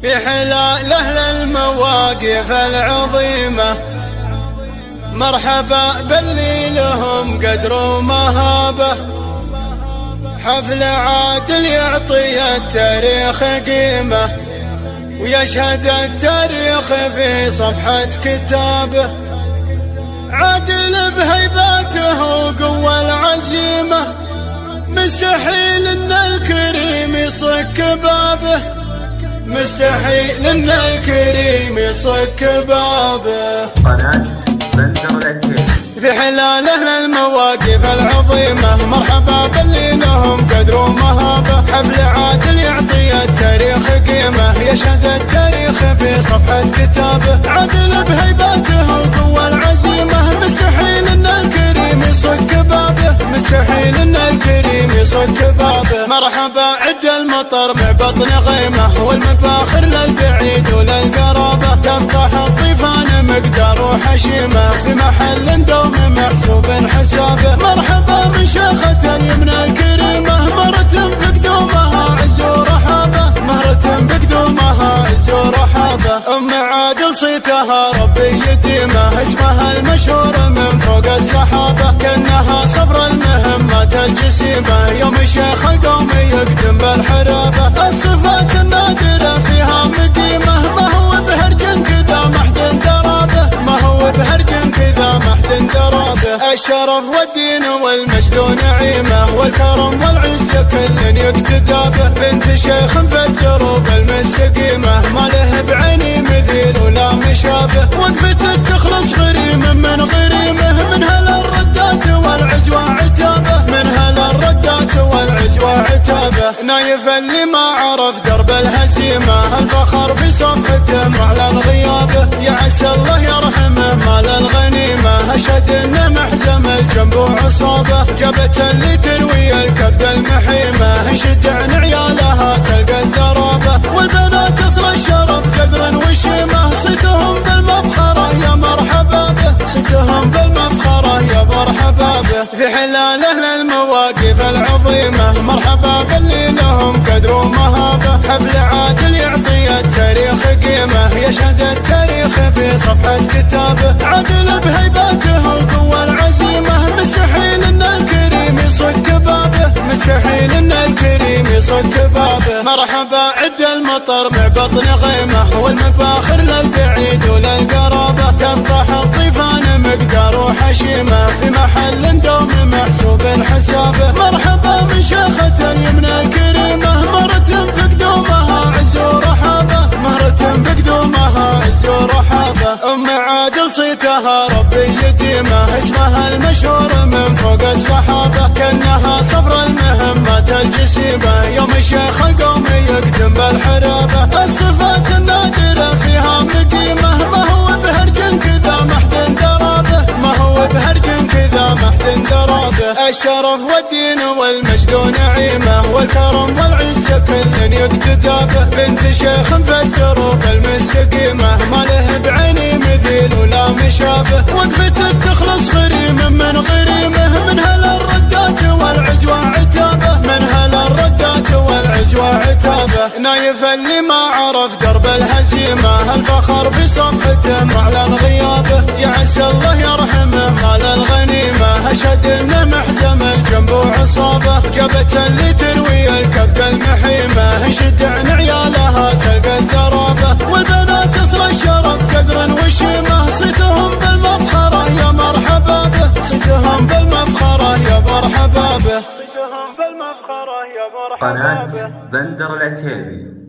في حلال أهل المواقف العظيمة، مرحبا باللي لهم قدر ومهابة. حفل عادل يعطي التاريخ قيمة، ويشهد التاريخ في صفحة كتابه. عادل بهيباته وقوة العزيمة، مستحيل ان الكريم يصك بابه، مستحيل ان الكريم يصك بابه. قناة بندر التيلي في حلال أهل المواقف العظيمة، مرحبا باللي لهم قدر ومهابة. حفل عادل يعطي التاريخ قيمة، يشهد التاريخ في صفحة كتابه. عادل بهيباته وقوة العزيمة، مستحيل ان الكريم يصك بابه، مستحيل ان الكريم يصك بابه. مرحبا عد المطر مع بطن غيمة، والمباخر للبعيد وللقرابة. تنطح الضيفان مقدار وحشيمة، في محل دوم محسوب حسابه. مرحبا من شيخة اليمن الكريمة، مرة بقدومها عز ورحابة، مرة بقدومها عز ورحابة. أم عادل صيتها ربي يتيمة، اسمها المشهور من فوق السحابة. كأنها صفر المهمات الجسيمة، يوم الشيخ القوم يقدم بالحرابة. الصفات النادرة فيها مقيمة، ما هو بهرج كذا محد درابه، ما هو بهرج كذا محد درابه. الشرف والدين والمجد ونعيمه، والكرم والعز كل يقتدى به. بنت شيخ في الدروب المستقيمة، ما له بعيني مثيل ولا مشابه. وقفته تخلص غريم من غريمه، من هالردات والعز وعتابه، من هالردات والعز وعتابه. نايف اللي ما عرف درب الهزيمة، الفخر في صفحته معلن غيابه. يا عسى الله يرحمه مال الغنيمة، أشهد انه محزم الجنب وعصابه. جابت اللي تروي الكبد المحيمة، انشد عن عيالها تلقى الذرابة. والبنات اصل الشرف قدر وشيمة، صدهم بالمفخرة يا مرحبا به، صدهم بالمفخرة يا مرحبا به. في حلال أهل المواقف العظيمة، مرحبا باللي لهم قدر ومهابة. حفل عادل يعطي التاريخ قيمة، يشهد التاريخ في صفحة كتابه. عادل بهيباته وقوة العزيمة، مستحيل ان الكريم يصك بابه، مستحيل ان الكريم يصك بابه. مرحبا عد المطر مع بطن غيمة، والمباخر للبعيد وللقرابة. تنطح الضيفان مقدار وحشيمة، في محل دوم محسوب حسابه. مرحبا من شيخة اليمن الكريمة، مرة بقدومها عز ورحابة، مرة بقدومها عز ورحابة. أم عادل صيتها ربي يتيمة، اسمها المشهور من فوق السحابة. كأنها صفر المهمات الجسيمة، يوم الشيخ القوم يقدم بالحرابة. الصفات النادرة فيها مقيمة، ما هو بهرج كذا محد درابه، ما هو بهرج كذا محد درابه. الشرف والدين والمجد ونعيمه، والكرم والعز كل يقتدى به. بنت شيخ في الدروب المستقيمة، ما له بعيني مثيل ولا مشابه. وقفته تخلص غريم من غريمه، من هالردات والعز وعتابه، من هالردات والعز وعتابه. نايف اللي ما عرف درب الهزيمة، الفخر في صفحته معلن غيابه. يا عسى الله يرحمه مال الغنيمة، أشهد انه محزم الجنب وعصابه. جابت اللي تروي الكبد المحيمة، انشد عن عيالها تلقى الذرابة. والبنات اصل الشرف قدر وشيمة، صدهم بالمفخرة يا مرحبا به، صدهم بالمفخرة يا مرحبا به، صدهم بالمفخرة يا مرحبا به. قناة بندر التيلي.